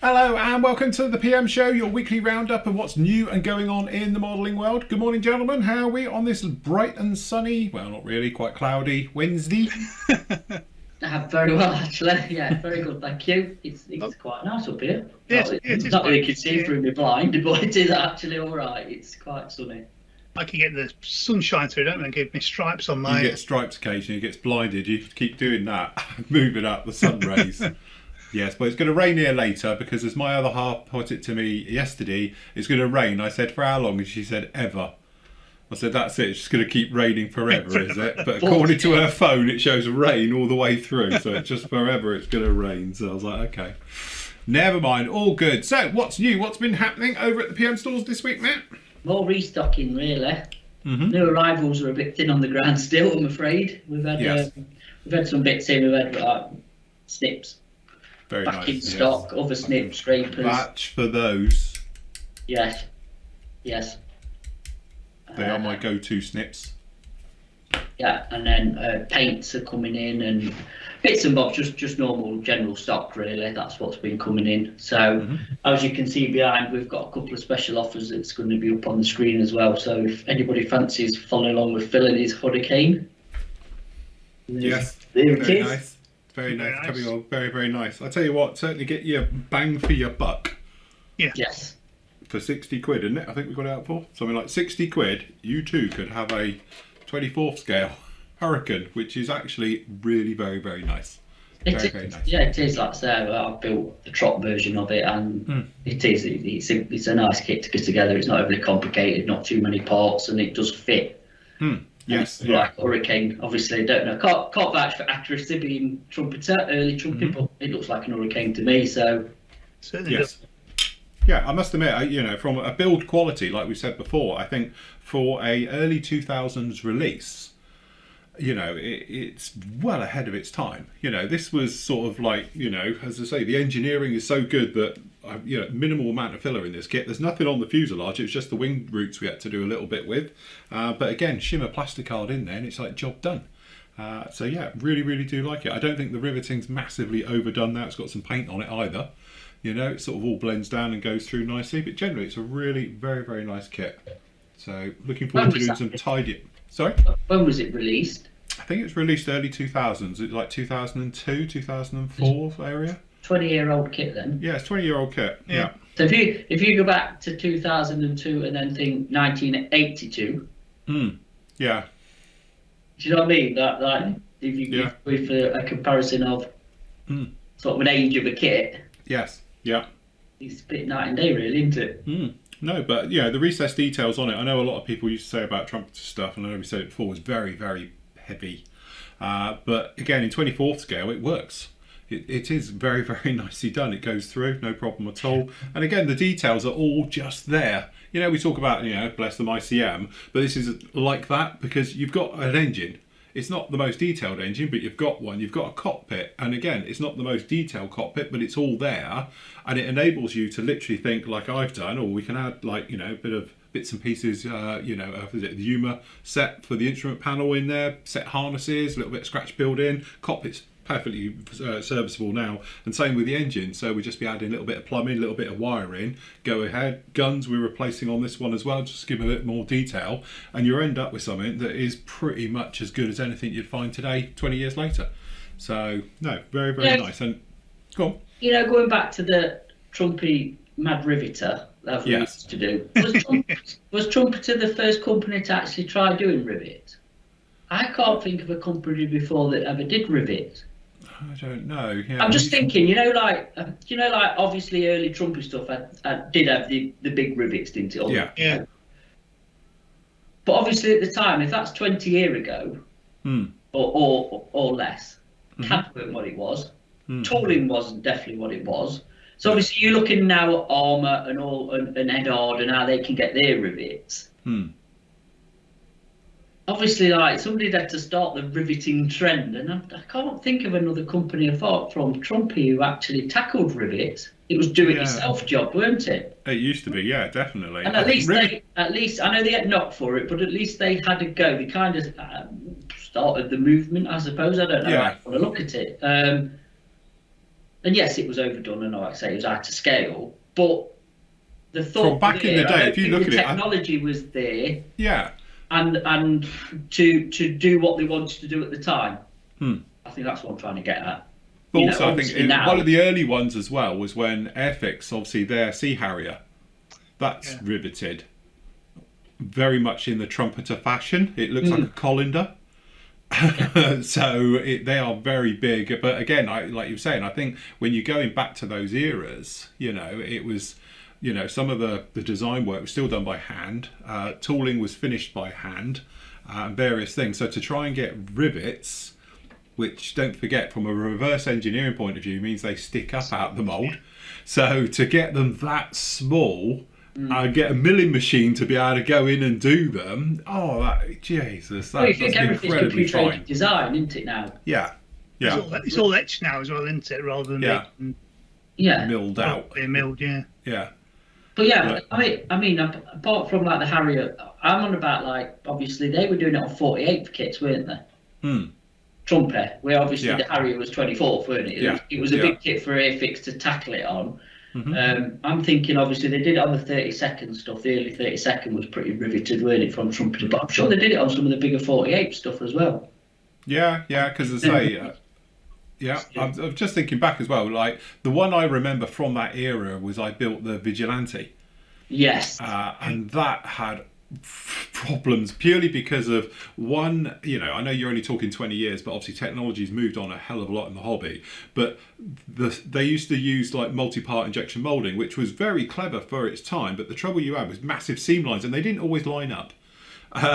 Hello and welcome to the PM Show, your weekly roundup of what's new and going on in the modelling world. Good morning, gentlemen. How are we on this bright and sunny, well, not really, quite cloudy Wednesday? Very well, actually. Yeah, very good, thank you. It's quite nice up here. Yes, It's not that you can see through me blind, but it is actually all right. It's quite sunny. I can get the sunshine through, don't I? And give me stripes on my... You get stripes occasionally, you get blinded, you keep doing that, moving up the sun rays. Yes, but it's going to rain here later because as my other half put it to me yesterday, it's going to rain. I said, for how long? And she said, ever. I said, that's it. It's just going to keep raining forever, is it? But according to her phone, it shows rain all the way through. So it's just forever it's going to rain. So I was like, okay, never mind. All good. So what's new? What's been happening over at the PM stores this week, Matt? More restocking, really. New arrivals are a bit thin on the ground still, I'm afraid. We've had some bits in. We've had snips. Very back nice. in stock, other snip scrapers. Batch for those. Yes. They are my go-to snips. Yeah, and then paints are coming in and bits and bobs, just normal general stock really. That's what's been coming in. So as you can see behind, we've got a couple of special offers that's going to be up on the screen as well. So if anybody fancies following along with Phil and his hurricane, Yes, there it is. Nice. Very nice, coming on, very, very nice. I tell you what, certainly get your bang for your buck. Yeah. Yes. For 60 quid, isn't it? I think we got it out for something like 60 quid. You too could have a 24th scale Hurricane, which is actually really very, very nice. Very nice. Yeah, it is. Like I say, I've built the trot version of it, and it's a nice kit to get together. It's not overly complicated, not too many parts, and it does fit. Yes, like Hurricane, obviously, don't know. Can't vouch for accuracy being trumpeter, early trumpet, but it looks like an Hurricane to me. So certainly yes. Yeah, I must admit, from a build quality, like we said before, I think for a early 2000s release, it's well ahead of its time. This was sort of like, as I say, the engineering is so good that, minimal amount of filler in this kit. There's nothing on the fuselage. It's just the wing roots we had to do a little bit with. But again, shimmer plasticard in there and it's like job done. So yeah, really, really do like it. I don't think the riveting's massively overdone now. It's got some paint on it either. It sort of all blends down and goes through nicely. But generally, it's a really very, very nice kit. So looking forward to doing some tidy. Sorry? When was it released? I think it was released early 2000s. It's like 2002, 2004 area. 20-year-old kit then. Yeah, it's 20-year-old kit. Yeah. So if you go back to 2002 and then think 1982. Yeah. Do you know what I mean? That if you go for a comparison of sort of an age of a kit. Yes. Yeah. It's a bit night and day, really, isn't it? No, but the recessed details on it. I know a lot of people used to say about trumpeter stuff, and I know we said it before, was very, very heavy. But again, in 24th scale, it works. It is very, very nicely done. It goes through, no problem at all. And again, the details are all just there. We talk about, bless them ICM, but this is like that because you've got an engine. It's not the most detailed engine, but you've got one. You've got a cockpit. And again, it's not the most detailed cockpit, but it's all there. And it enables you to literally think like I've done, or we can add like, a bit of bits and pieces, the Yuma set for the instrument panel in there, set harnesses, a little bit of scratch build in, cockpit's perfectly serviceable now, and same with the engine. So we'll just be adding a little bit of plumbing, a little bit of wiring. Go ahead. Guns we're replacing on this one as well, just to give a bit more detail, and you end up with something that is pretty much as good as anything you'd find today 20 years later. So no, very, very nice. And go on. Going back to the Trumpy Mad Riveter that we used to do, was Trumpeter the first company to actually try doing rivet? I can't think of a company before that ever did rivet. I don't know. Yeah, I'm just thinking, like obviously early Trumpy stuff did have the big rivets, didn't it? Yeah. But obviously at the time, if that's 20 years ago, or less, CAD weren't what it was. Tooling wasn't definitely what it was. So obviously you're looking now at Armour and Edard and how they can get their rivets. Obviously, like somebody had to start the riveting trend, and I can't think of another company apart from Trumpy who actually tackled rivets. It was do-it-yourself job, weren't it? It used to be, yeah, definitely. And at least I know they had knocked for it, but at least they had a go. They kind of started the movement, I suppose. I don't know how I want to look at it. And yes, it was overdone, and like I say, it was out of scale. But the thought From back in the day, if you look at it, technology was there, yeah, and to do what they wanted to do at the time. Hmm. I think that's what I'm trying to get at. But also, I think one of the early ones as well was when Airfix, obviously their Sea Harrier, that's riveted, very much in the trumpeter fashion. It looks like a colander. So they are very big. But again, like you were saying, I think when you're going back to those eras, it was, some of the design work was still done by hand. Tooling was finished by hand, and various things. So to try and get rivets, which, don't forget, from a reverse engineering point of view, means they stick up out the mould. So to get them that small, get a milling machine to be able to go in and do them, Jesus, that's incredibly fine. Design, isn't it now? Yeah. It's all etched now as well, isn't it? Rather than milled out. Milled, yeah. But I mean, apart from like the Harrier, I'm on about like, obviously they were doing it on 48th kits, weren't they? Trumpet, where obviously the Harrier was 24th, weren't it? It was a big kit for Airfix to tackle it on. I'm thinking, obviously, they did it on the 32nd stuff. The early 32nd was pretty riveted, weren't it, from Trumpeter? But I'm sure they did it on some of the bigger 48 stuff as well. Yeah, because as I say, I'm just thinking back as well. Like, the one I remember from that era was I built the Vigilante. Yes. And that had problems purely because of one, I know you're only talking 20 years, but obviously technology's moved on a hell of a lot in the hobby. But they used to use like multi-part injection molding, which was very clever for its time. But the trouble you had was massive seam lines, and they didn't always line up.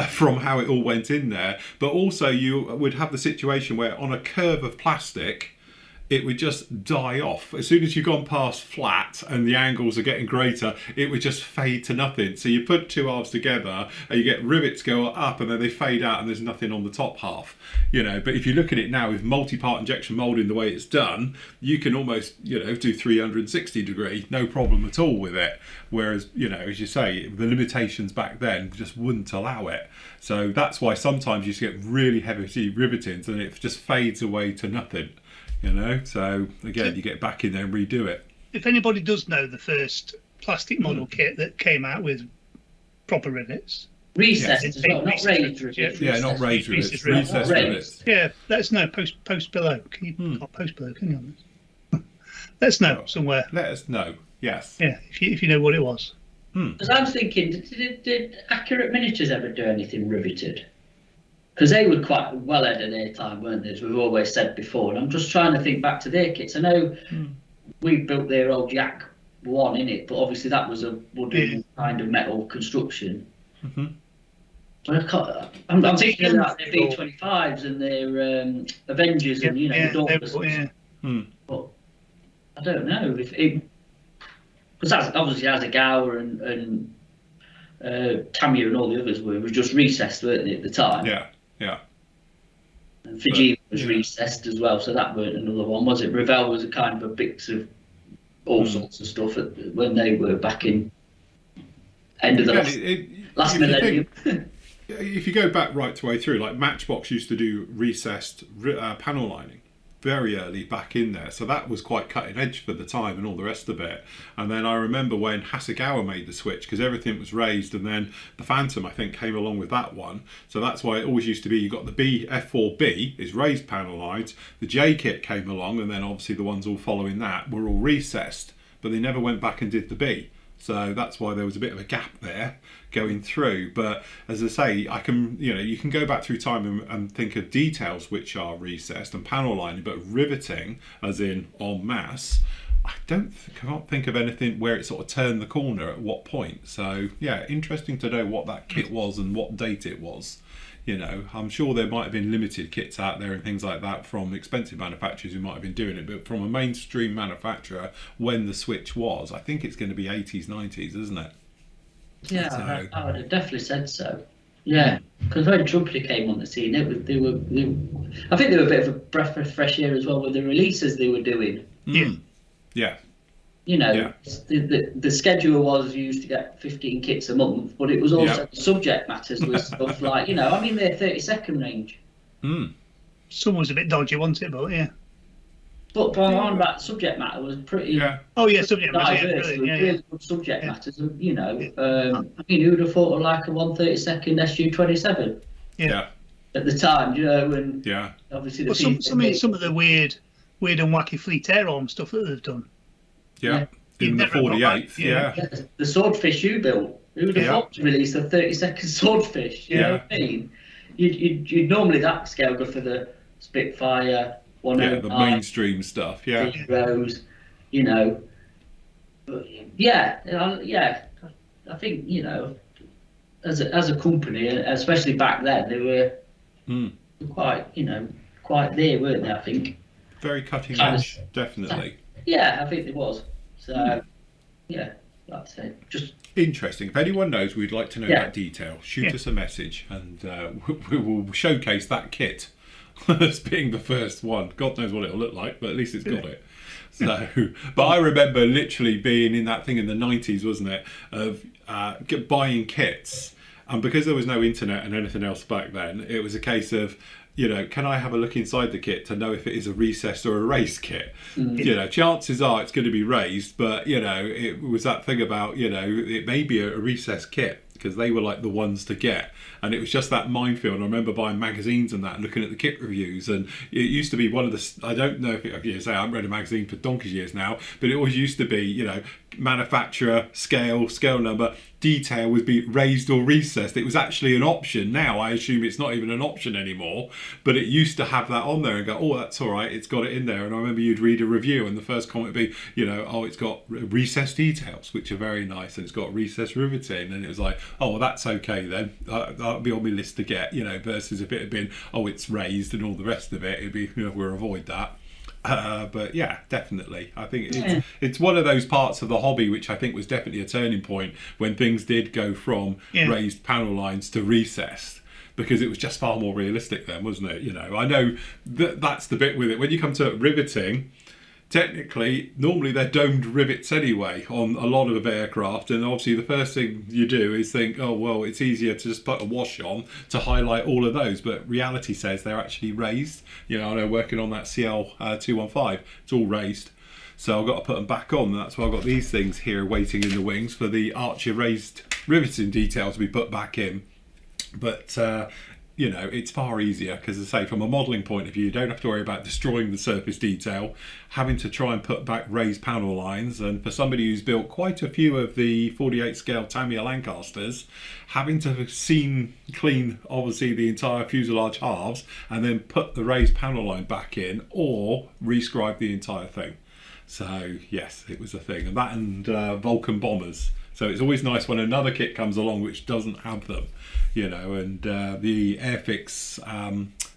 From how it all went in there. But also you would have the situation where on a curve of plastic, it would just die off. As soon as you've gone past flat and the angles are getting greater, it would just fade to nothing. So you put two halves together and you get rivets go up and then they fade out and there's nothing on the top half. But if you look at it now with multi-part injection molding the way it's done, you can almost, do 360 degree, no problem at all with it. Whereas, as you say, the limitations back then just wouldn't allow it. So that's why sometimes you get really heavy rivetings and it just fades away to nothing. So again, you get back in there and redo it. If anybody does know the first plastic model kit that came out with proper rivets, recessed as well, not raised rivets. Yeah, not raised rivets, recessed rivets. Yeah, let us know. Post below. Can you not post below? Can you on this? Let us know somewhere. Let us know. Yes. Yeah, if you know what it was. Because I was thinking, did Accurate Miniatures ever do anything riveted? Because they were quite well ahead of their time, weren't they, as we've always said before. And I'm just trying to think back to their kits. I know we built their old Yak 1 in it, but obviously that was a wooden kind of metal construction. But I'm thinking about their B25s and their Avengers and, the Dauntless. But I don't know. Because obviously Asagawa and Tamiya and all the others were just recessed, weren't they, at the time? Yeah. And Fujima was recessed as well, so that weren't another one, was it? Revell was a kind of a mix of all sorts of stuff when they were back in end of the last millennium. If you go back right the way through, like Matchbox used to do recessed panel lining very early back in there, so that was quite cutting edge for the time and all the rest of it. And then I remember when Hasegawa made the switch, because everything was raised, and then the Phantom I think came along with that one, so that's why it always used to be you got the F4B is raised panel lines, the J kit came along, and then obviously the ones all following that were all recessed, but they never went back and did the B. So that's why there was a bit of a gap there going through. But as I say, you can go back through time and think of details which are recessed and panel lining, but riveting, as in en masse, I can't think of anything where it sort of turned the corner at what point. So yeah, interesting to know what that kit was and what date it was. I'm sure there might have been limited kits out there and things like that from expensive manufacturers who might have been doing it, but from a mainstream manufacturer, when the switch was, I think it's going to be 80s, 90s, isn't it? Yeah, so, I would have definitely said so. Yeah, because when Trumpeter came on the scene, I think they were a bit of a breath of fresh air as well with the releases they were doing. Yeah. The schedule was used to get 15 kits a month, but it was also the subject matters was stuff like, their 30-second range. Some was a bit dodgy, wasn't it? But But on about subject matter was pretty Yeah. Oh yeah, subject matter. Yeah, diverse. brilliant. There Yeah, was yeah. really good subject matters, and I mean, who would have thought of like a 132nd SU-27 Yeah. at the time, and Yeah. obviously the Well, some of the weird and wacky fleet air arm stuff that they've done. Yeah. You'd In the never have got that. 48th. Yeah. the swordfish you built. Who would have thought to release a 32nd swordfish? You know what I mean? You'd normally that scale go for the Spitfire, 109, The mainstream stuff. Yeah. Heroes, But I think as a company, especially back then, they were quite there, weren't they? I think. Very cutting edge, definitely. Yeah, I think it was. So, that's it. Just interesting. If anyone knows, we'd like to know that detail. Shoot us a message, and we will showcase that kit as being the first one. God knows what it'll look like, but at least it's got it. So, but I remember literally being in that thing in the 90s, wasn't it, of buying kits, and because there was no internet and anything else back then, it was a case of, can I have a look inside the kit to know if it is a recessed or a raised kit? Chances are it's going to be raised, but it was that thing about it may be a recessed kit, because they were like the ones to get, and it was just that minefield. I remember buying magazines and that, and looking at the kit reviews, and it used to be one of the, I don't know if I haven't read a magazine for donkey's years now, but it always used to be manufacturer, scale number, detail would be raised or recessed. It was actually an option. Now I assume it's not even an option anymore, but it used to have that on there and go, oh, that's all right, it's got it in there. And I remember you'd read a review and the first comment would be, it's got recessed details, which are very nice, and it's got recessed riveting, and it was like, oh, well, that's okay then, that'll be on my list to get, versus if it had been, oh, it's raised and all the rest of it, it'd be, we'll avoid that. But yeah, definitely. I think it's one of those parts of the hobby which I think was definitely a turning point when things did go from raised panel lines to recessed, because it was just far more realistic then, wasn't it? I know that's the bit with it. When you come to riveting, technically, normally they're domed rivets anyway on a lot of aircraft, and obviously the first thing you do is think, oh, well, it's easier to just put a wash on to highlight all of those, but reality says they're actually raised. I know working on that CL215, it's all raised, so I've got to put them back on. That's why I've got these things here waiting in the wings for the Archer raised riveting detail to be put back in. But it's far easier because, as I say, from a modelling point of view, you don't have to worry about destroying the surface detail, having to try and put back raised panel lines, and for somebody who's built quite a few of the 48 scale Tamiya Lancasters, having to clean obviously the entire fuselage halves and then put the raised panel line back in, or rescribe the entire thing. So yes, it was a thing, and that and Vulcan bombers. So it's always nice when another kit comes along which doesn't have them, and the Airfix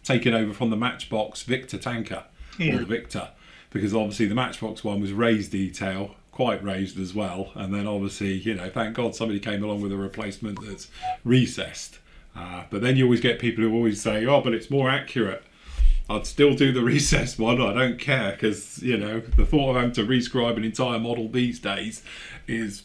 taking over from the Matchbox Victor tanker, or the Victor, because obviously the Matchbox one was raised detail, quite raised as well, and then obviously, thank God somebody came along with a replacement that's recessed. But then you always get people who always say, oh, but it's more accurate. I'd still do the recessed one, I don't care, because the thought of having to rescribe an entire model these days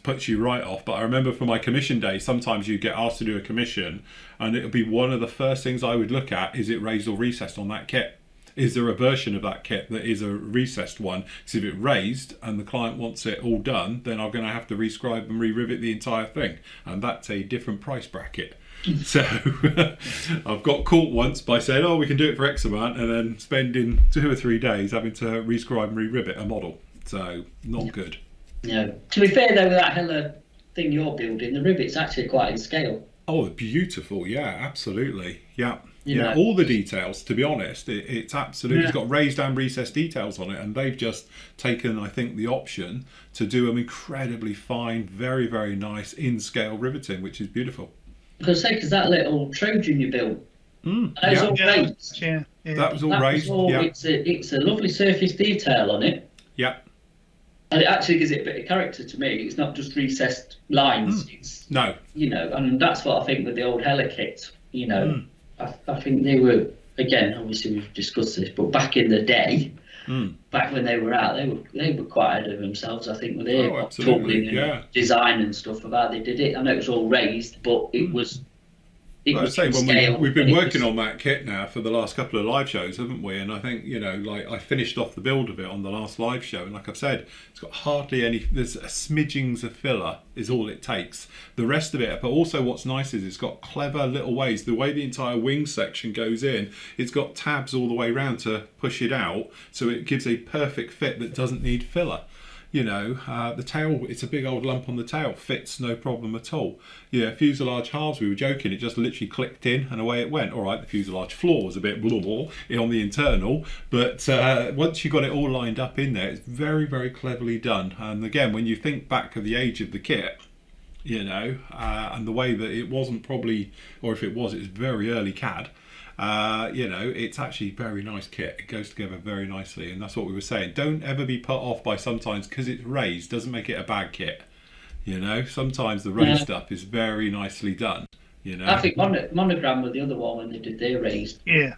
puts you right off. But I remember from my commission day, sometimes you get asked to do a commission, and it would be one of the first things I would look at, is it raised or recessed on that kit? Is there a version of that kit that is a recessed one? Because if it's raised and the client wants it all done, then I'm going to have to rescribe and re-rivet the entire thing, and that's a different price bracket. So I've got caught once by saying, oh, we can do it for X amount, and then spending 2 or 3 days having to rescribe and re-rivet a model. So not good. No. To be fair though, with that Hella thing you're building, the rivet's actually quite in scale. Oh, beautiful. Yeah, absolutely. Yeah. Yeah, all the details, to be honest, it's absolutely, it's got raised and recessed details on it, and they've just taken, I think, the option to do an incredibly fine, very, very nice in-scale riveting, which is beautiful. Because that little Trojan you built, that was all raised. Yeah. That was all raised. It's a lovely surface detail on it. Yeah. And it actually gives it a bit of character to me. It's not just recessed lines. It's, no. And that's what I think with the old Hella kits. I think they were, again, obviously we've discussed this, but back in the day, back when they were out, they were quite ahead of themselves, I think, with their tooling and design and stuff of how they did it. I know it was all raised, but it was it Like I was say, when scale, we've been and it working was- on that kit now for the last couple of live shows, haven't we? And I think, like I finished off the build of it on the last live show, and like I've said, it's got hardly any. There's a smidgings of filler is all it takes. The rest of it, but also what's nice is it's got clever little ways. The way the entire wing section goes in, it's got tabs all the way around to push it out, so it gives a perfect fit that doesn't need filler. The tail, it's a big old lump on the tail, fits no problem at all. Fuselage halves, we were joking, it just literally clicked in and away it went. All right, the fuselage floor was a bit blah, blah, on the internal, but once you got it all lined up in there, it's very, very cleverly done. And again, when you think back of the age of the kit, and the way that it wasn't probably, or if it was very early CAD. It's actually very nice kit. It goes together very nicely, and that's what we were saying. Don't ever be put off by sometimes because it's raised doesn't make it a bad kit. Sometimes the raised stuff is very nicely done. I think Monogram were the other one when they did their raised. Yeah.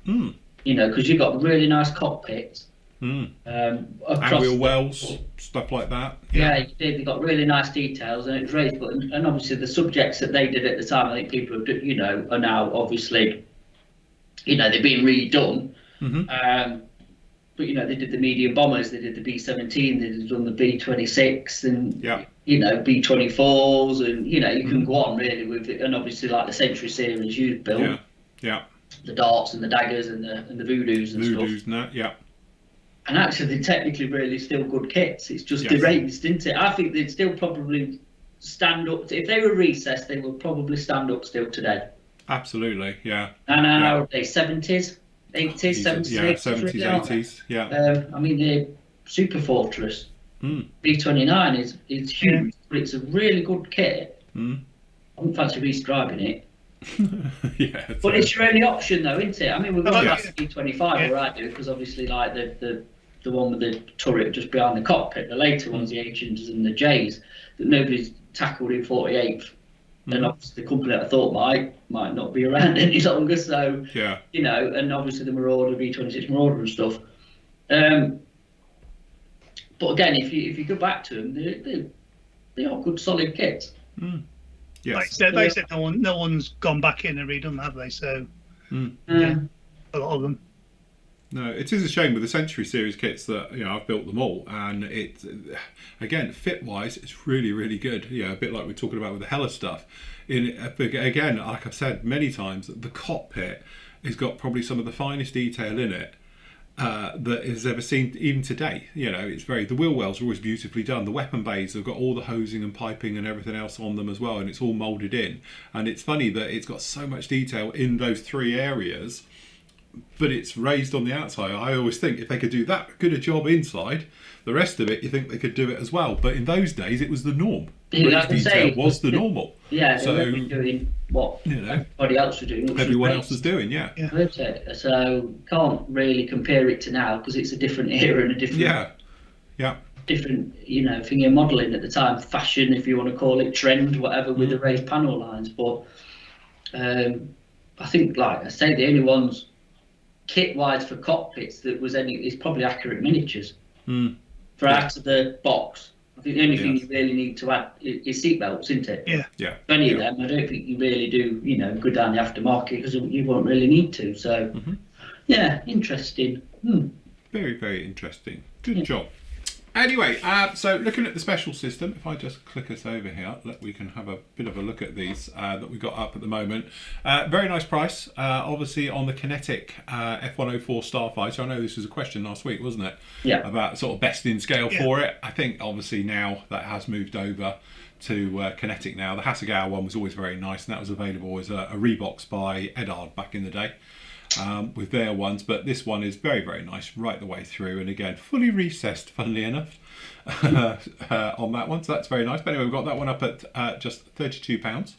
Because you've got really nice cockpits. Across wheel wells, stuff like that. Yeah, you did. They got really nice details, and it was raised. But and obviously the subjects that they did at the time, I think people are now obviously. They're being redone. But they did the medium bombers, they did the B-17, they did done the B-26 and B-24s, and you can go on really with it. And obviously like the Century series you've built, the darts and the daggers and the voodoos and stuff. And actually they're technically really still good kits. It's just erased, isn't it? I think they'd still probably stand up if they were recessed. They would probably stand up still today. Absolutely, yeah. And how are they? 70s, 80s, 70s, yeah, 80s, 70s, really, 80s, yeah. The Super Fortress B29 is huge, but it's a really good kit. I wouldn't fancy rescribing it. But it's your only option, though, isn't it? I mean, we've got the B25, all right, because obviously, like the one with the turret just behind the cockpit. The later ones, the H's and the J's, that nobody's tackled in 48th. And obviously the company I thought might not be around any longer, so and obviously the Marauder, B26 Marauder and stuff. But again, if you go back to them, they are good solid kits. Yes. They said no one's gone back in and redone, have they? So a lot of them. No, it is a shame with the Century series kits that I've built them all, and it again fit wise it's really, really good. A bit like we're talking about with the Hella stuff. Again, like I've said many times, the cockpit has got probably some of the finest detail in it that is ever seen even today. It's the wheel wells are always beautifully done. The weapon bays have got all the hosing and piping and everything else on them as well, and it's all moulded in. And it's funny that it's got so much detail in those three areas, but it's raised on the outside. I always think if they could do that good a job inside, the rest of it you think they could do it as well. But in those days it was the norm. Raised detail was the normal. So they were doing what everybody else was doing. Everyone else was doing, So can't really compare it to now because it's a different era and a different different thing you're modelling at the time, fashion if you want to call it, trend, whatever, with the raised panel lines. But I think, like I say, the only ones kit wise for cockpits that was is probably Accurate Miniatures for out of the box. I think the only thing you really need to add is seatbelts, isn't it? Any of them, I don't think you really do go down the aftermarket because you won't really need to. So interesting. Very, very interesting. Good job. Anyway, so looking at the special system, if I just click us over here, we can have a bit of a look at these that we've got up at the moment. Very nice price, obviously on the Kinetic F104 Starfighter. I know this was a question last week, wasn't it? About sort of best in scale for it. I think obviously now that has moved over to Kinetic now. The Hasegawa one was always very nice, and that was available as a Reebox by Edard back in the day. With their ones, but this one is very, very nice right the way through, and again fully recessed, funnily enough, on that one, so that's very nice. But anyway, we've got that one up at just £32,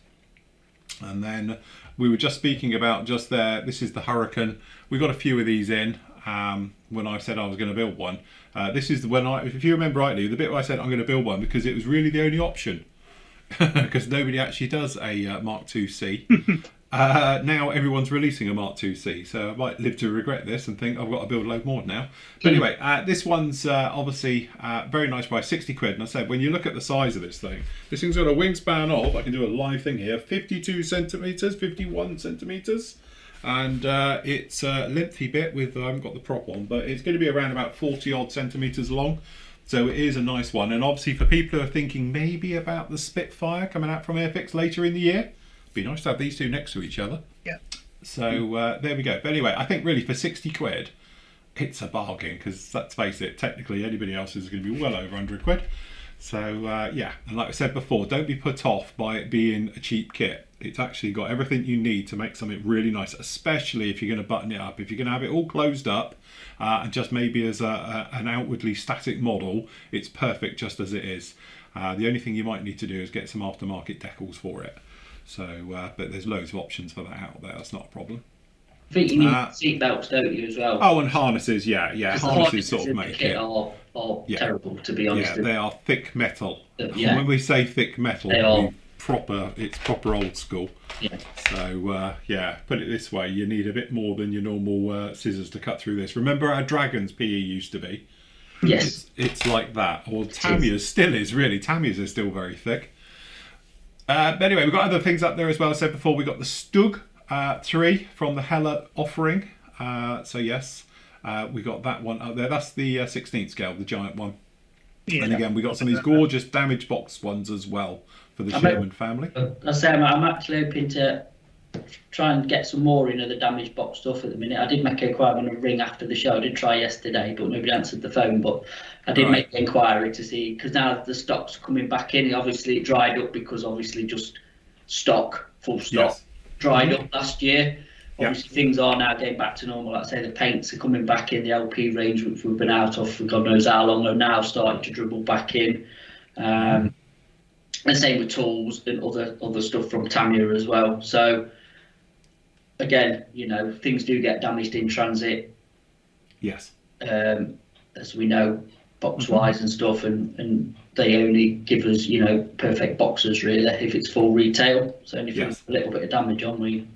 and then we were just speaking about just there, this is the Hurricane. We got a few of these in when I said I was going to build one. This is when if you remember rightly, the bit where I said I'm going to build one because it was really the only option because nobody actually does a Mark II C. now everyone's releasing a Mark 2C, so I might live to regret this and think I've got to build a load more now. But anyway, this one's obviously very nice by 60 quid. And I said, when you look at the size of this thing's got a wingspan of, I can do a live thing here, 52 centimetres, 51 centimetres. And it's a lengthy bit with, I haven't got the prop on, but it's going to be around about 40 odd centimetres long. So it is a nice one. And obviously for people who are thinking maybe about the Spitfire coming out from Airfix later in the year, be nice to have these two next to each other. Yeah. So there we go. But anyway, I think really for 60 quid, it's a bargain, because let's face it, technically anybody else is going to be well over 100 quid. So yeah, and like I said before, don't be put off by it being a cheap kit. It's actually got everything you need to make something really nice, especially if you're going to button it up. If you're going to have it all closed up and just maybe as an outwardly static model, it's perfect just as it is. The only thing you might need to do is get some aftermarket decals for it. So, but there's loads of options for that out there. That's not a problem. I think you need seat belts, don't you, as well? Oh, and harnesses, yeah. Harnesses sort of make it. Are terrible, to be honest. Yeah, they are thick metal. Yeah. When we say thick metal, it's proper old school. Yeah. So, yeah, put it this way, you need a bit more than your normal scissors to cut through this. Remember how Dragon's PE used to be? Yes. It's like that. Or Tamiya's still is, really. Tamiya's are still very thick. But anyway, we've got other things up there as well. I said before, we got the Stug 3 from the Hella offering. So yes, we got that one up there. That's the 16th scale, the giant one. Yeah, and again, we got some of these gorgeous damage box ones as well for the Sherman family. I say I'm actually hoping to try and get some more in of the damage box stuff at the minute. I did make an inquiry on a ring after the show. I did try yesterday, but nobody answered the phone. But I did make the inquiry to see, because now the stock's coming back in. Obviously, it dried up because obviously just stock, full stock, dried up last year. Obviously, things are now getting back to normal. Like I say, the paints are coming back in, the LP range, which we've been out of for God knows how long, are now starting to dribble back in. And same with tools and other stuff from Tamiya as well. So again, you know, things do get damaged in transit. Yes. As we know, box wise and stuff, and they only give us, you know, perfect boxes really if it's full retail. So anything with a little bit of damage on, we.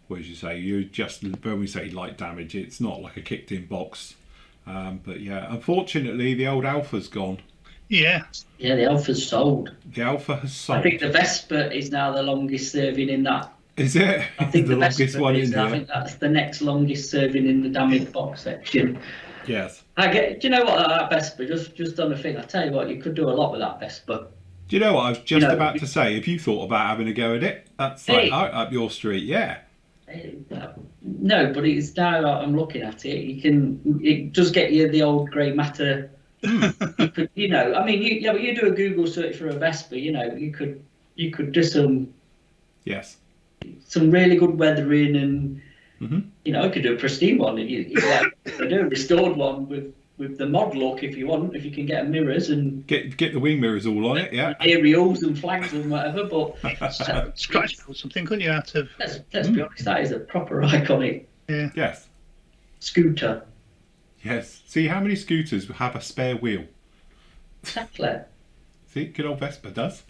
What did you say? You just, when we say light damage, it's not like a kicked in box. But yeah, unfortunately, the old Alpha's gone. Yeah. Yeah, the Alpha's sold. The Alpha has sold. I think the Vespa is now the longest serving in that. Is it? I think the longest Vespa one in there. I think that's the next longest serving in the damage box section. Yes. Do you know what, that Vespa, just on the thing, I tell you what, you could do a lot with that Vespa. Do you know what I was just about to say? If you thought about having a go at it, that's like up your street, yeah. No, but it's now I'm looking at it. It does get you the old grey matter. You know, I mean, you do a Google search for a Vespa. You know, you could do some really good weathering, and you know, I could do a pristine one. You do a restored one with the mod look if you want. If you can get mirrors and get the wing mirrors all on it, yeah, aerials and flags and whatever. But scratch or something, couldn't you? Out of let's be honest, that is a proper iconic. Yeah. Yes. Scooter. Yes. See how many scooters have a spare wheel? Exactly. See, good old Vespa does.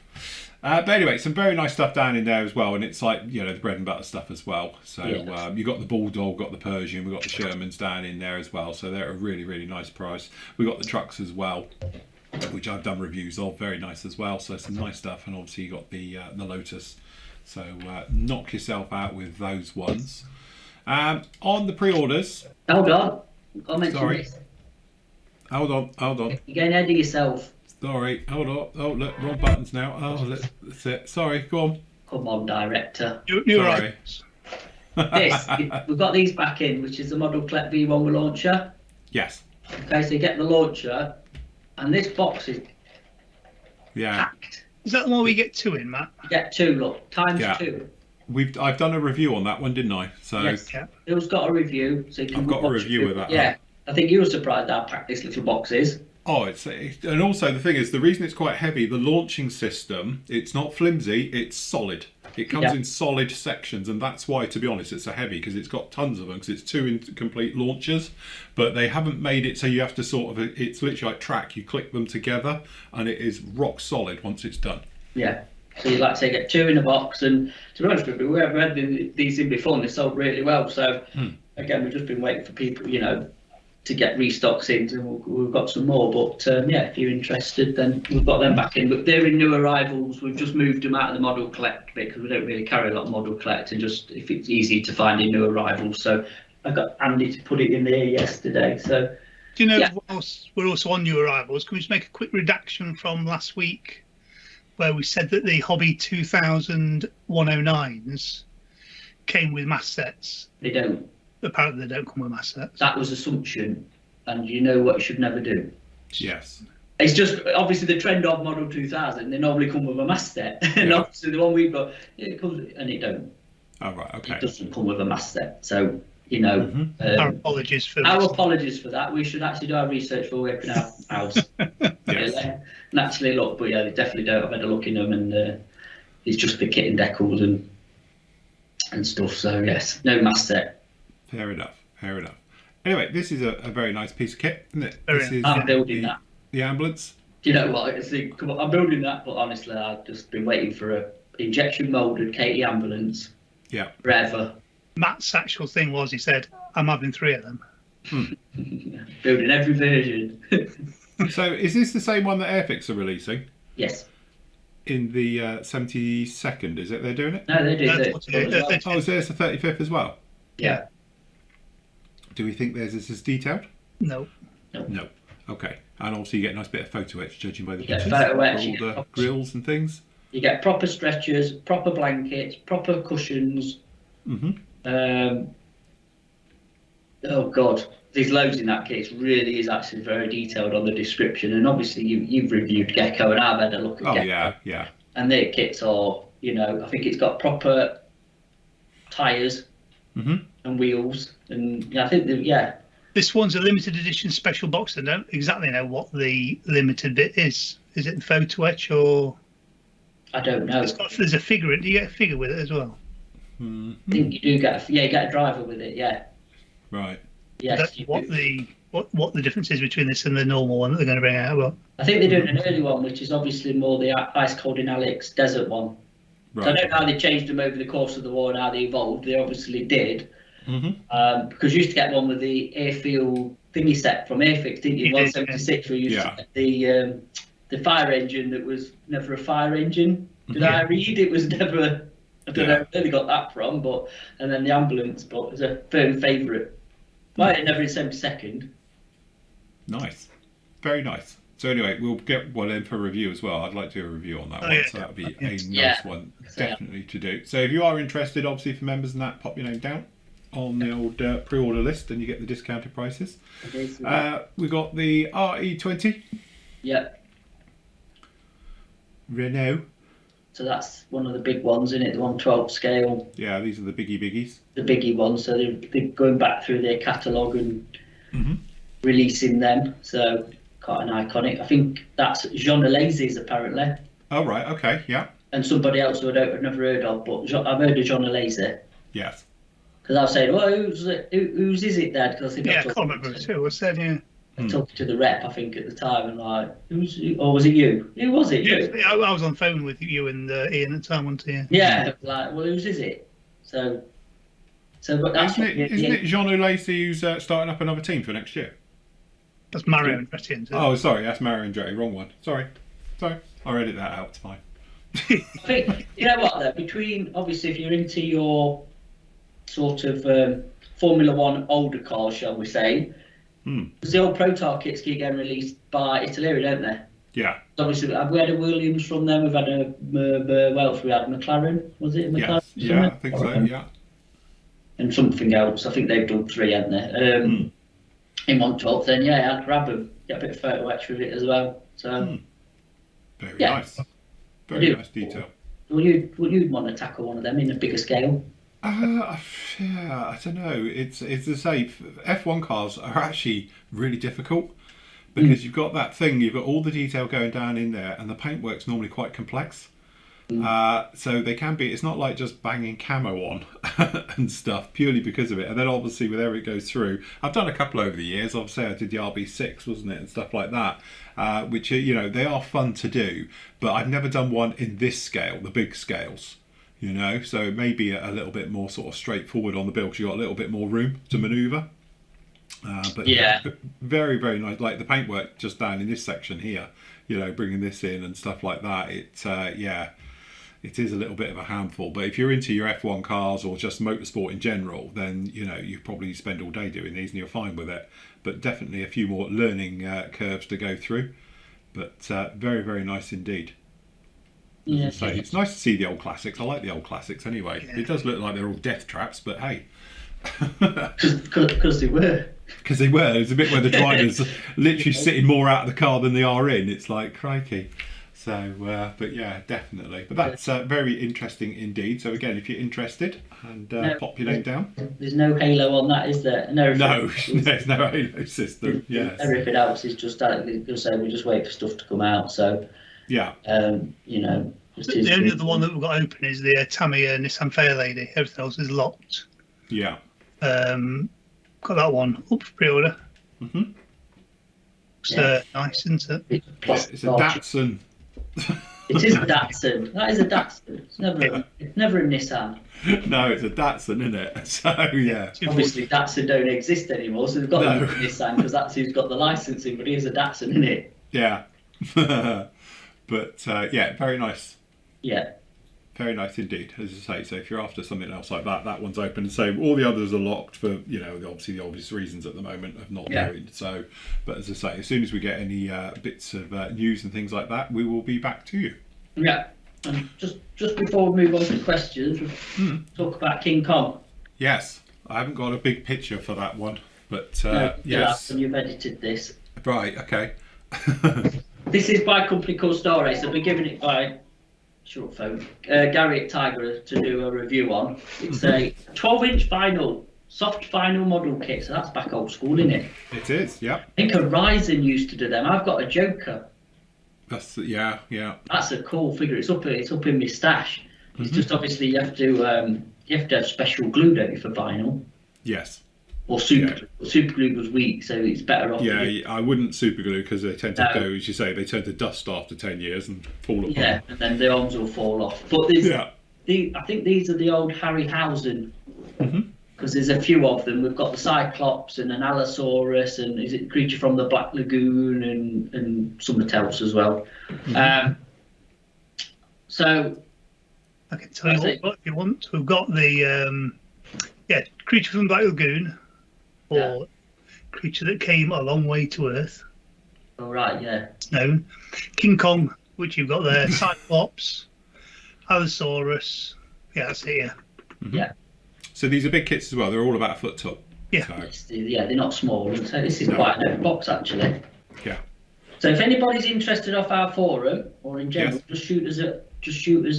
But anyway, some very nice stuff down in there as well, and it's like, you know, the bread and butter stuff as well. So you got the Bulldog, got the Persian, we got the Shermans down in there as well. So they're a really, really nice price. We got the trucks as well, which I've done reviews of, very nice as well. So some nice stuff, and obviously you got the Lotus. So knock yourself out with those ones. On the pre-orders. Hold on. I'll mention this. Hold on. You're getting ahead of yourself. Sorry, hold on. Oh, look, wrong buttons now. Oh, that's it. Sorry, go on. Come on, director. You're right. We've got these back in, which is the Model Collect V1 with launcher. Yes. Okay, so you get the launcher, and this box is packed. Is that the one we get two in, Matt? You get two, look, times two. I've done a review on that one, didn't I? So yes, Bill's got a review. So I've got a review of that. Yeah, I think you were surprised how packed this little box is. Oh, and also the thing is, the reason it's quite heavy, the launching system, it's not flimsy, it's solid. It comes in solid sections, and that's why, to be honest, it's so heavy, because it's got tons of them, because it's two incomplete launchers, but they haven't made it so you have to sort of, it's literally like track, you click them together, and it is rock solid once it's done. Yeah. So you like to say get 2 in a box, and to be honest with you, we have had these in before and they sold really well. So again, we've just been waiting for people, to get restocks in, and we've got some more. But yeah, if you're interested, then we've got them back in. But they're in new arrivals. We've just moved them out of the model collect bit because we don't really carry a lot of model collect, and just if it's easy to find in new arrivals. So I got Andy to put it in there yesterday. So Do you know, yeah. whilst we're also on new arrivals, can we just make a quick redaction from last week where we said that the Hobby 2000 109s came with mass sets? They don't. Apparently they don't come with mass sets. That was assumption, and you know what you should never do. Yes. It's just obviously the trend of Model 2000. They normally come with a mass set, and obviously the one we've got, it comes, and it don't. Oh, right, okay. It doesn't come with a mass set. So Our apologies for our this. apologies for that. We should actually do our research before we open our house. Yes. Naturally, look, but yeah, they definitely don't. I've had a look in them, and it's just the kit and decals and stuff. So yes, no mass set. Fair enough. Anyway, this is a very nice piece of kit, isn't it? Very This nice. is I'm building that. the ambulance. Do you know what? Come on, I'm building that, but honestly, I've just been waiting for a injection molded Katie ambulance Yeah. forever. Matt's actual thing was, he said, I'm having 3 of them. Building every version. So is this the same one that Airfix are releasing Yes. in the 72nd? Is it they're doing it? No, they do. No, Oh, is there's the 35th as well? Yeah. Do we think theirs is as detailed? No. No. Okay. And obviously you get a nice bit of photo etch, judging by the You get pictures, photo for etch, all you the get grills and things. You get proper stretchers, proper blankets, proper cushions. Oh God, there's loads in that kit. It really is actually very detailed on the description. And obviously you've reviewed Gecko, and I've had a look at Oh Gecko. yeah. And their kits are, I think it's got proper tyres and wheels, and I think This one's a limited edition special box. I don't exactly know what the limited bit is. Is it the photo etch or? I don't know. There's a figure. Do you get a figure with it as well? I think you do get you get a driver with it. Yeah. Right. Yes. That's what the difference is between this and the normal one that they're going to bring out. Well, I think they're doing an early one, which is obviously more the ice cold in Alex desert one. Right. So I don't know how they changed them over the course of the war and how they evolved. They obviously did. Because you used to get one with the airfield thingy set from Airfix, didn't you? 176, where you used to get the fire engine that was never a fire engine. Did I read? It was never. I don't know where they got that from, but and then the ambulance, but it was a firm favourite. Why it never in 72nd? Nice. Very nice. So anyway, we'll get one in for review as well. I'd like to do a review on that one, yeah, so that'd be a nice one, So, definitely to do. So if you are interested, obviously for members and that, pop your name down on the old pre-order list, and you get the discounted prices. We've got the RE20 Yeah. Renault. So that's one of the big ones, isn't it? The 1/12 scale, Yeah, these are the biggies. the biggie ones. So they're going back through their catalogue and releasing them. So quite an iconic. I think that's Jean Alesi's apparently, Oh right, okay, yeah, and somebody else who I've never heard of, but I've heard of Jean Alesi. yes. Because I was saying, well, whose is it, Dad? Because I think yeah, I I can't remember who was said. Yeah. talking to the rep, I think at the time, and like, or was it you? Who was it? You? I was on phone with you and Ian at the time, wasn't you? Yeah, like, well, whose is it? So but that's Isn't it Jean Lacey who's starting up another team for next year? That's Mario and Betty, isn't it? Oh, sorry, that's Mario and Jerry, wrong one. Sorry, I'll edit that out. It's fine. I think you know what though. Between obviously, if you're into your sort of Formula One older cars, shall we say, because the old Protar kits keep getting released by Italy, don't they? Yeah. Obviously, we had a Williams from them. We've had what else? We had McLaren. Was it McLaren? Yes. Yeah, I think so. Yeah. And something else. I think they've done 3, haven't they? In 1/12, then yeah, I'd grab them. Get a bit of photo etch with it as well. So very yeah. nice. Very nice detail. Would you want to tackle one of them in a bigger scale? Yeah, I don't know. It's to say F1 cars are actually really difficult because you've got that thing. You've got all the detail going down in there, and the paintwork's normally quite complex. So they can be, it's not like just banging camo on and stuff purely because of it. And then obviously whenever it goes through, I've done a couple over the years. Obviously I did the RB6, wasn't it, and stuff like that, which are, you know, they are fun to do, but I've never done one in this scale, the big scales, you know, so maybe a little bit more sort of straightforward on the build because you've got a little bit more room to manoeuvre. But Yeah. very, very nice. Like the paintwork just down in this section here, you know, bringing this in and stuff like that. It is a little bit of a handful. But if you're into your F1 cars or just motorsport in general, then, you know, you probably spend all day doing these and you're fine with it. But definitely a few more learning curves to go through. But very, very nice indeed. Yeah. So it's nice to see the old classics. I like the old classics anyway. Yeah. It does look like they're all death traps, but hey. Because they were. Because they were. There's a bit where the driver's literally sitting more out of the car than they are in. It's like, crikey. So, but yeah, definitely. But that's very interesting indeed. So again, if you're interested, and pop your name down. There's no halo on that, is there? No, there's no halo system. Yes. Everything else is just we just wait for stuff to come out. So yeah. You know. The only other one that we've got open is the Tamiya Nissan Fairlady. Everything else is locked. Yeah. Got that one up for pre-order. Mm-hmm. It's nice, isn't it? It's a Datsun. It is a Datsun. That is a Datsun. It's never a Nissan. No, it's a Datsun, isn't it? So yeah. Obviously, Datsun don't exist anymore, so they've got a Nissan because that's who's got the licensing. But it is a Datsun, isn't it? Yeah. But yeah, very nice. Yeah. Very nice indeed, as I say. So if you're after something else like that, that one's open. So all the others are locked for, you know, obviously the obvious reasons at the moment of not knowing. So, but as I say, as soon as we get any bits of news and things like that, we will be back to you. Yeah. And just before we move on to questions, we'll talk about King Kong. Yes, I haven't got a big picture for that one, but yes. And you've edited this. Right. Okay. This is by a company called Story, so we're giving it by short phone. Gary at Tiger to do a review on. It's a 12-inch vinyl, soft vinyl model kit, so that's back old school, isn't it? It is, yeah. I think Horizon used to do them. I've got a Joker. That's yeah. That's a cool figure. It's up in my stash. It's just obviously you have to have special glue, don't you, for vinyl? Yes. Or super glue was weak, so it's better off. Yeah, I wouldn't super glue because they tend to go, as you say, they tend to dust after 10 years and fall apart. Yeah, and then the arms will fall off. But I think these are the old Harryhausen, because there's a few of them. We've got the Cyclops and an Allosaurus, and is it Creature from the Black Lagoon and something else as well. So I can tell you what you want. We've got the Creature from the Black Lagoon. Or Creature that came a long way to Earth. Oh, right, yeah. It's known. King Kong, which you've got there, Cyclops, Allosaurus. Yeah, that's it, yeah. Yeah. So these are big kits as well. They're all about a foot tall. Yeah. So. Yeah, they're not small. So this is quite a nice box, actually. Yeah. So if anybody's interested off our forum or in general, just shoot us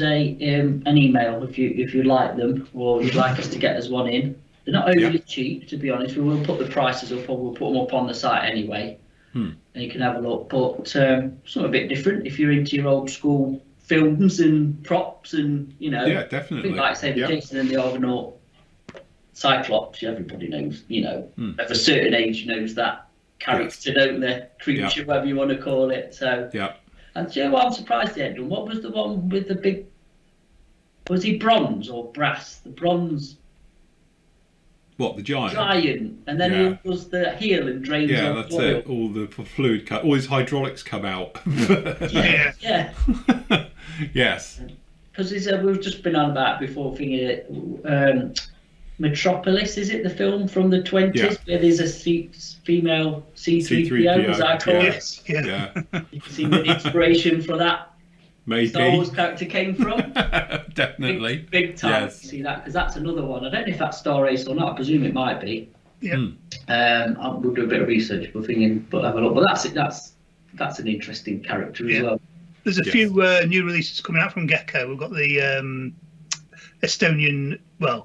an email if you like them or you'd like us to get us one in. They're not overly cheap, to be honest. We will put the prices up, or we'll put them up on the site anyway, and you can have a look. But something a bit different if you're into your old school films and props, and you know. Yeah, definitely. Like I say, the Jason and the Argonaut Cyclops. Everybody knows, you know, of a certain age knows that character, don't they? Creature, whatever you want to call it. So. Yeah. And do you know what I'm surprised they hadn't done? What was the one with the big? Was he bronze or brass? The bronze. What, the giant? Giant, and then he was the heel and drains. Yeah, that's oil. it. All the fluid all his hydraulics come out. Yeah. Yes. Because we've just been on about before. Thinking, Metropolis, is it the film from the 20s where there's a female C3PO, as I call it? Yeah. You can see where the inspiration for that Star Wars character came from. Definitely. Big time. Yes. You see that, because that's another one. I don't know if that's Star Race or not. I presume it might be. Yeah. We'll do a bit of research. But have a look. But that's it. That's an interesting character as well. There's a few new releases coming out from Gecko. We've got the Estonian,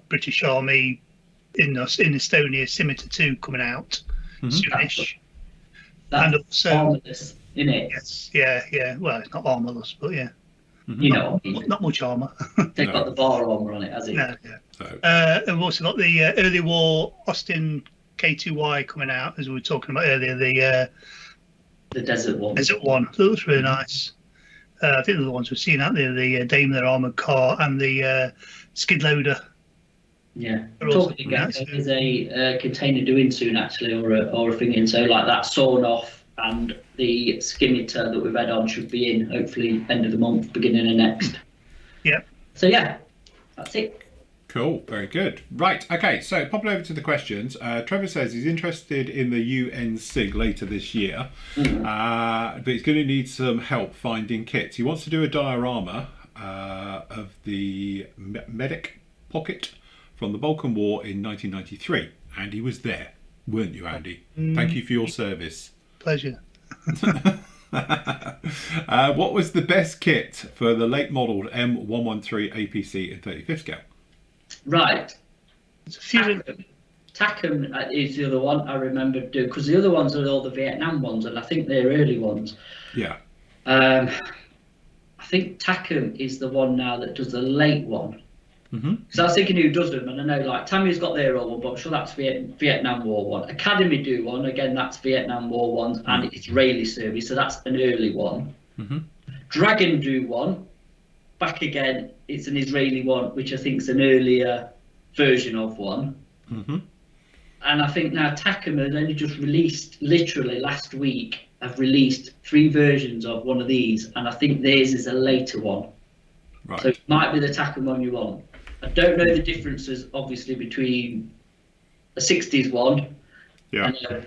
British Army in Estonia Scimitar 2 coming out soonish. That's and also armorless, isn't it? Yes, yeah. Well, it's not armorless, but yeah. You know what I mean? Not much armour. They've got the bar armour on it, has it? No, yeah. So, And we've also got the early war Austin K2Y coming out, as we were talking about earlier. The desert one. Desert one. That looks really nice. I think they're the ones we've seen out there, the Daimler armoured car and the skid loader. Yeah. They're also Talking coming out again, soon. there's a container doing soon actually, or a thing in. So like that sawn off and the skimitar that we've had on should be in hopefully end of the month, beginning of next. Yeah. So yeah, that's it. cool, very good. Right, okay, so popping over to the questions. Trevor says he's interested in the UN SIG later this year, but he's going to need some help finding kits. He wants to do a diorama of the medic pocket from the Balkan War in 1993, and he was there, weren't you, Andy? Thank you for your service. Pleasure. What was the best kit for the late modelled M113 APC in 35th scale? Right. There's a few. Takum is the other one I remember doing, because the other ones are all the Vietnam ones, and I think they're early ones. Yeah. I think Takum is the one now that does the late one. So I was thinking who does them, and I know like Tammy's got their old one, but I'm sure that's Vietnam War one. Academy do one, again that's Vietnam War one, and it's Israeli service, so that's an early one. Dragon do one, back again, it's an Israeli one, which I think is an earlier version of one. And I think now Takum has only just released, literally last week, have released 3 versions of one of these, and I think theirs is a later one. Right. So it might be the Takum one you want. I don't know the differences, obviously, between a 60s one and a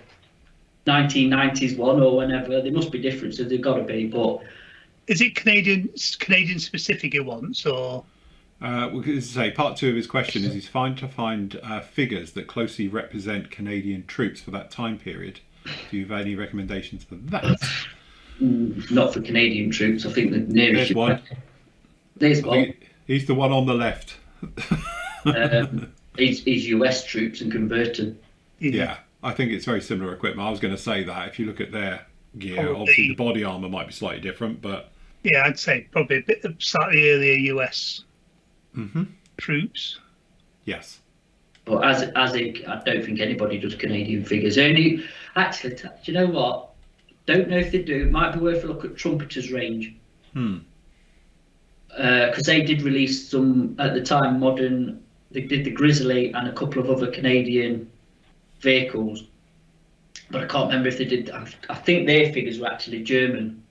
1990s one, or whenever. There must be differences, there've got to be, but... Is it Canadian specific it wants, or...? Well, as I say, part 2 of his question is he's trying to find figures that closely represent Canadian troops for that time period. Do you have any recommendations for that? Not for Canadian troops, I think the nearest... There's one. There's one. He's the one on the left. He's US troops and converted. Yeah, I think it's very similar equipment. I was going to say that. If you look at their gear, Probably. obviously the body armour might be slightly different, but... Yeah, I'd say probably a bit of slightly earlier US troops. Yes. But as I don't think anybody does Canadian figures. Only actually, do you know what? Don't know if they do. It might be worth a look at Trumpeter's range. Because they did release some at the time modern. They did the Grizzly and a couple of other Canadian vehicles, but I can't remember if they did. I think their figures were actually German.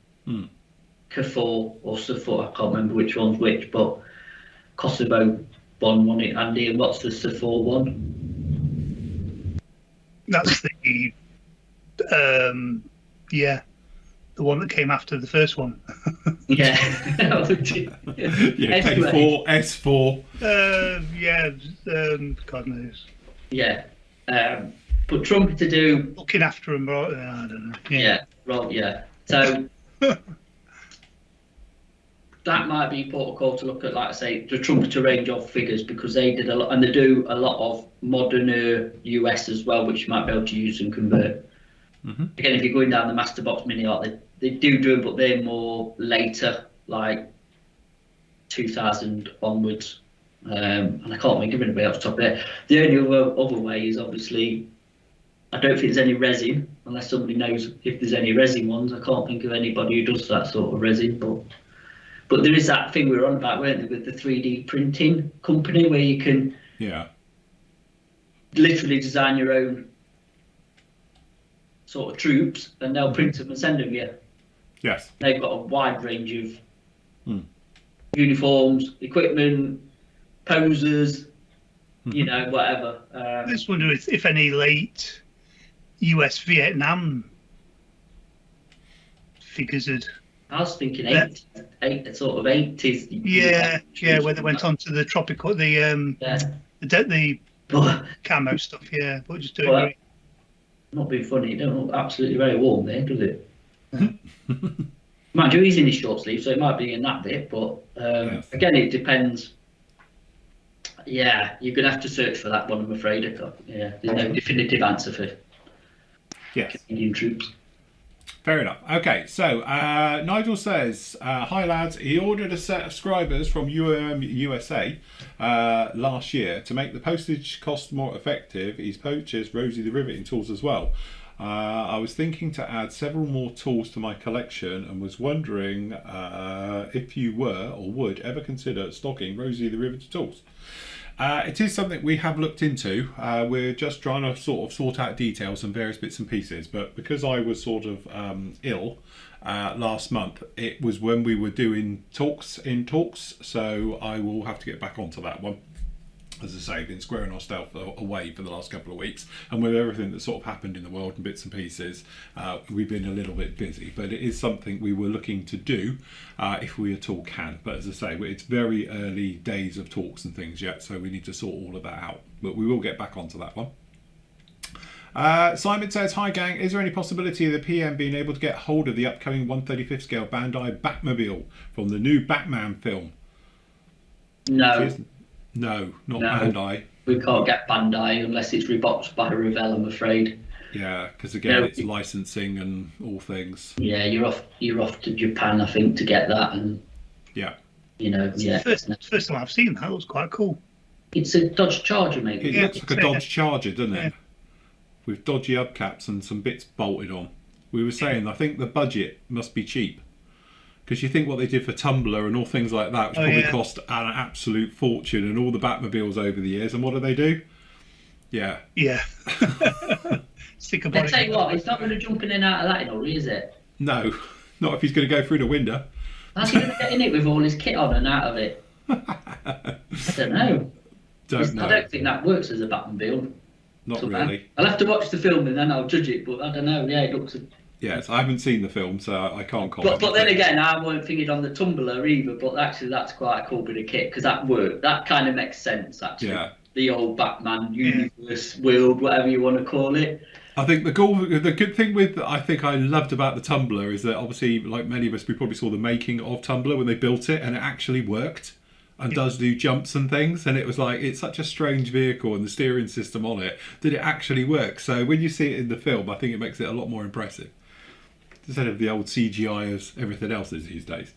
K4 or S4, I can't remember which one's which, but Kosovo one won it, Andy, and what's the S4 one? That's the the one that came after the first one. Yeah. Yeah, K4, S4. God knows. Yeah. But Trumpeter do. Looking after him, I don't know. Yeah. Well, yeah. So that might be protocol to look at, like I say, the Trumpeter range of figures, because they did a lot, and they do a lot of modern US as well, which you might be able to use and convert. Again, if you're going down the Master Box Mini Art, they do them, but they're more later, like 2000 onwards. And I can't think of anybody else top there. The only other way is obviously, I don't think there's any resin, unless somebody knows if there's any resin ones. I can't think of anybody who does that sort of resin, but there is that thing we were on about, weren't there, with the 3D printing company, where you can literally design your own sort of troops, and they'll print them and send them you. Yes. They've got a wide range of uniforms, equipment, posers, you know, whatever. I just wonder if any late US Vietnam figures had. I was thinking sort of 80s. Where they went on to the tropical, the camo stuff. Yeah, but just doing it. Not being funny, it don't look absolutely very warm there, does it? Mind you, he's in his short sleeve, so it might be in that bit, but again, it depends. Yeah, you're going to have to search for that one, I'm afraid. There's no definitive answer for Canadian troops. Fair enough. Okay, so Nigel says, hi lads, he ordered a set of scribers from USA last year. To make the postage cost more effective, he's purchased Rosie the riveting tools as well. I was thinking to add several more tools to my collection and was wondering if you were or would ever consider stocking Rosie the riveting tools. It is something we have looked into. We're just trying to sort out details and various bits and pieces. But because I was sort of ill last month, it was when we were doing talks. So I will have to get back onto that one. As I say, been squaring ourselves away for the last couple of weeks, and with everything that sort of happened in the world and bits and pieces, we've been a little bit busy. But it is something we were looking to do if we at all can. But as I say, it's very early days of talks and things yet, so we need to sort all of that out. But we will get back onto that one. Simon says, hi gang, is there any possibility of the PM being able to get hold of the upcoming 1/35th scale Bandai Batmobile from the new Batman film? No, not Bandai. We can't get Bandai unless it's reboxed by Revell, I'm afraid. Yeah, because again, it's licensing and all things. Yeah, you're off to Japan, I think, to get that, and yeah, It's the first time I've seen that. It was quite cool. It's a Dodge Charger, maybe. It looks like a Dodge Charger, doesn't it? With dodgy hubcaps and some bits bolted on. We were saying, I think the budget must be cheap. Because you think what they did for Tumblr and all things like that, which probably cost an absolute fortune, and all the Batmobiles over the years, and what do? Yeah. Stick a I body. tell you what, it's not going to jump in and out of that in a hurry, is it? No, not if he's going to go through the window. How's he going to get in it with all his kit on and out of it? I don't know. I don't think that works as a Batmobile. Not really. I'll have to watch the film and then I'll judge it, but I don't know. Yeah, it looks... Yes, I haven't seen the film, so I can't comment. But then again, I weren't thinking on the Tumblr either, but actually that's quite a cool bit of kit, because that worked. That kind of makes sense, actually. Yeah. The old Batman universe world, whatever you want to call it. I think the good thing with, I think I loved about the Tumblr is that obviously, like many of us, we probably saw the making of Tumblr when they built it, and it actually worked and does do jumps and things, and it was like, it's such a strange vehicle, and the steering system on it, did it actually work? So when you see it in the film, I think it makes it a lot more impressive. Instead of the old CGI as everything else is these days.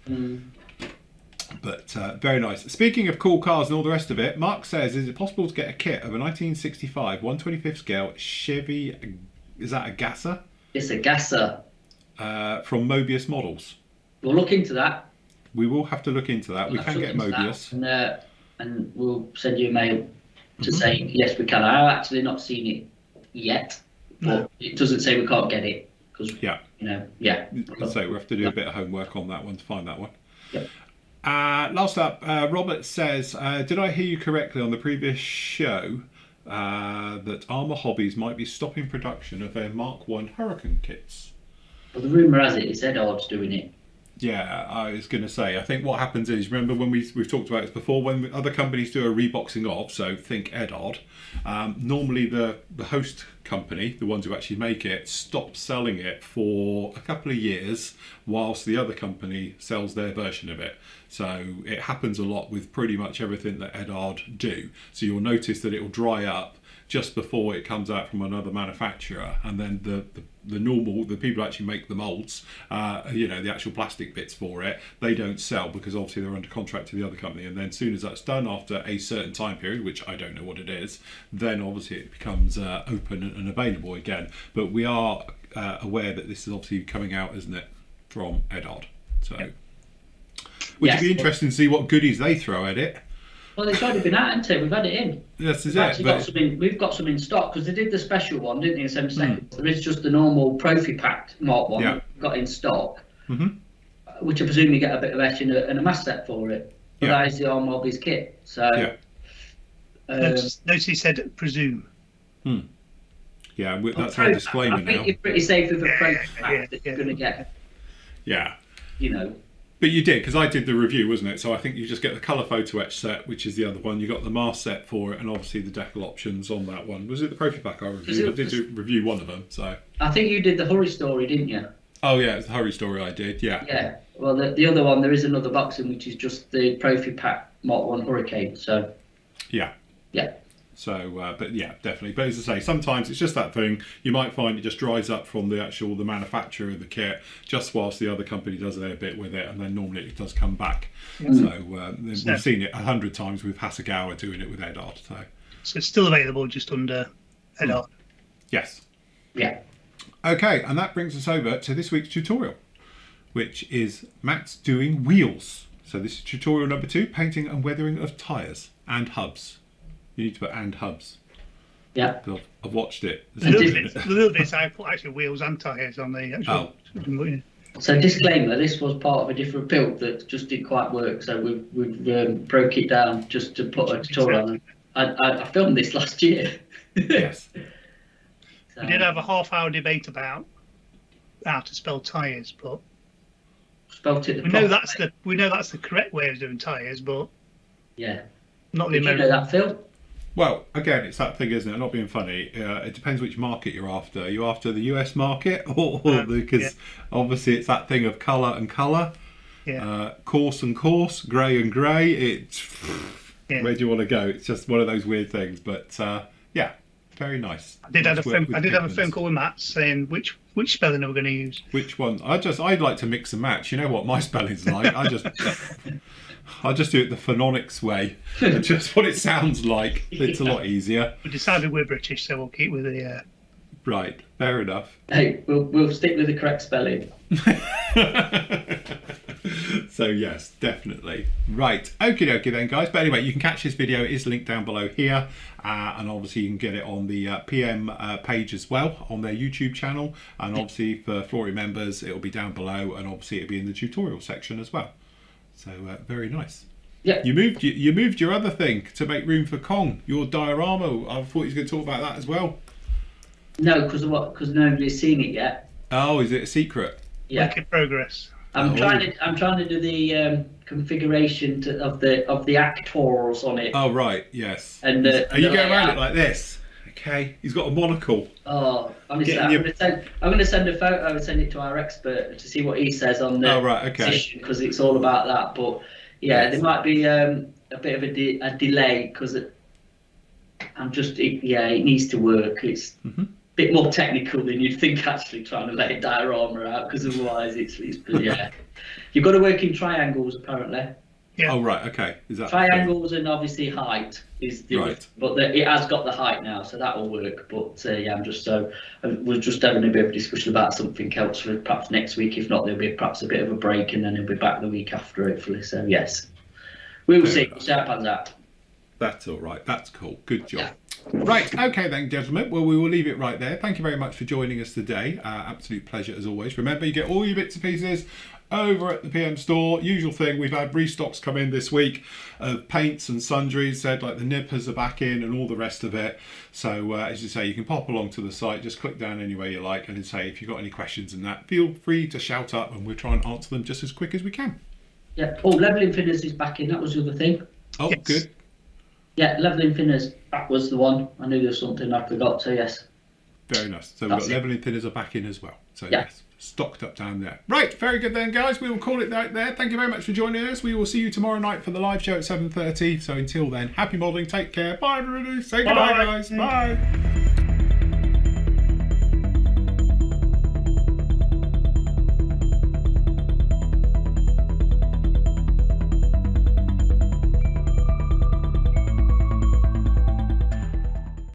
But very nice. Speaking of cool cars and all the rest of it, Mark says, is it possible to get a kit of a 1965 1/25th scale Chevy, is that a Gasser? It's a Gasser. From Mobius Models? We'll look into that. We will have to look into that. We can get Mobius. And we'll send you a mail to say, yes, we can. I've actually not seen it yet, but it doesn't say we can't get it. Cause, So we have to do a bit of homework on that one to find that one. Yep. Last up, Robert says, did I hear you correctly on the previous show that Armour Hobbies might be stopping production of their Mark 1 Hurricane kits? Well, the rumour has it, it's Edard's doing it. Yeah, I was going to say, I think what happens is, remember when we've talked about this before, when other companies do a reboxing of, so think Edard, normally the host company, the ones who actually make it, stops selling it for a couple of years whilst the other company sells their version of it. So it happens a lot with pretty much everything that Edard do. So you'll notice that it will dry up just before it comes out from another manufacturer, and then the people who actually make the molds, the actual plastic bits for it, they don't sell because obviously they're under contract to the other company. And then as soon as that's done, after a certain time period, which I don't know what it is, then obviously it becomes open and available again. But we are aware that this is obviously coming out, isn't it, from Edard? So, which would be interesting to see what goodies they throw at it. Well, it's already been out, hasn't it? We've had it in. Yes, We've got some in stock, because they did the special one, didn't they, in 7 seconds? There is just the normal Profi Pack Mark 1 we've got in stock, which I presume you get a bit of etching and a mask set for it. But that is the Armour Hobbies kit. So, notice he said presume. Yeah, that's our disclaimer now. I think you're pretty safe with a Profi Pack that you're going to get. Yeah. You know. But you did, because I did the review, wasn't it? So I think you just get the colour photo etch set, which is the other one. You got the mask set for it, and obviously the decal options on that one. Was it the Profi Pack I reviewed? I did review one of them. So I think you did the Hurry story, didn't you? Oh yeah, it's the Hurry story I did. Yeah. Yeah. Well, the other one, there is another box in which is just the Profi Pack Mark 1 Hurricane. So. Yeah. Yeah. So, but yeah, definitely. But as I say, sometimes it's just that thing. You might find it just dries up from the manufacturer of the kit, just whilst the other company does their bit with it, and then normally it does come back. So we've seen it 100 times with Hasegawa doing it with Edard. So it's still available, just under Edard. Yes. Yeah. Okay, and that brings us over to this week's tutorial, which is Matt's doing wheels. So this is tutorial number 2, painting and weathering of tyres and hubs. You need to put and hubs. Yeah. I've watched it. A little bit. I put actually wheels and tyres on the actual. So disclaimer: this was part of a different build that just didn't quite work. So we've broke it down just to put a tutorial on. I filmed this last year. Yes. So, we did have a half-hour debate about how to spell tyres, but spelt it. We know that's the correct way of doing tyres, but yeah, not the American. You know that, Phil? Well, again, it's that thing, isn't it? Not being funny. It depends which market you're after. Are you after the US market, or because obviously it's that thing of colour and colour, coarse and coarse, grey and grey. It's where do you want to go? It's just one of those weird things. But yeah, very nice. I did have a phone call with Matt saying which spelling are we going to use. Which one? I'd like to mix and match. You know what my spelling's like. I just do it the phononics way, just what it sounds like. It's a lot easier. We decided we're British, so we'll keep with the. Right, fair enough. Hey, we'll stick with the correct spelling. So yes, definitely. Right, okie dokie then, guys. But anyway, you can catch this video. It is linked down below here, and obviously you can get it on the PM page as well on their YouTube channel. And obviously for Flory members, it'll be down below, and obviously it'll be in the tutorial section as well. So very nice. Yeah. You moved your other thing to make room for Kong. Your diorama. I thought you were going to talk about that as well. No, because nobody's seen it yet. Oh, is it a secret? Yeah. Work in progress. I'm trying to do the configuration of the actors on it. Oh right, yes. And are you going around it like this? Okay. He's got a monocle. Oh, honestly, I'm going to send a photo and send it to our expert to see what he says on the position, because it's all about that. But yeah, there might be a bit of a delay because it needs to work. It's a bit more technical than you'd think, actually, trying to lay a diorama out, because otherwise it's you've got to work in triangles apparently. Yeah. Oh right, okay. Is that triangles and obviously height is the right? But it has got the height now, so that will work. But we're just having a bit of a discussion about something else for perhaps next week. If not, there'll be perhaps a bit of a break, and then he'll be back the week after, hopefully. So yes, we'll see. See how it pans out. That's all right. That's cool. Good job. Yeah. Right, okay then, gentlemen. Well, we will leave it right there. Thank you very much for joining us today. Absolute pleasure as always. Remember, you get all your bits and pieces over at the PM store. Usual thing, we've had restocks come in this week of paints and sundries, said like the nippers are back in and all the rest of it. So as you say, you can pop along to the site, just click down anywhere you like, and say if you've got any questions and that, feel free to shout up and we'll try and answer them just as quick as we can. Yeah. Oh, leveling thinners is back in. That was the other thing. Oh, yes. Good. Yeah, leveling thinners, that was the one. I knew there was something I forgot, so yes. Very nice. So we've got leveling thinners are back in as well. So yes, stocked up down there. Right, very good then, guys. We will call it right there. Thank you very much for joining us. We will see you tomorrow night for the live show at 7:30. So until then, happy modelling, take care. Bye everybody. Say goodbye, guys. Bye.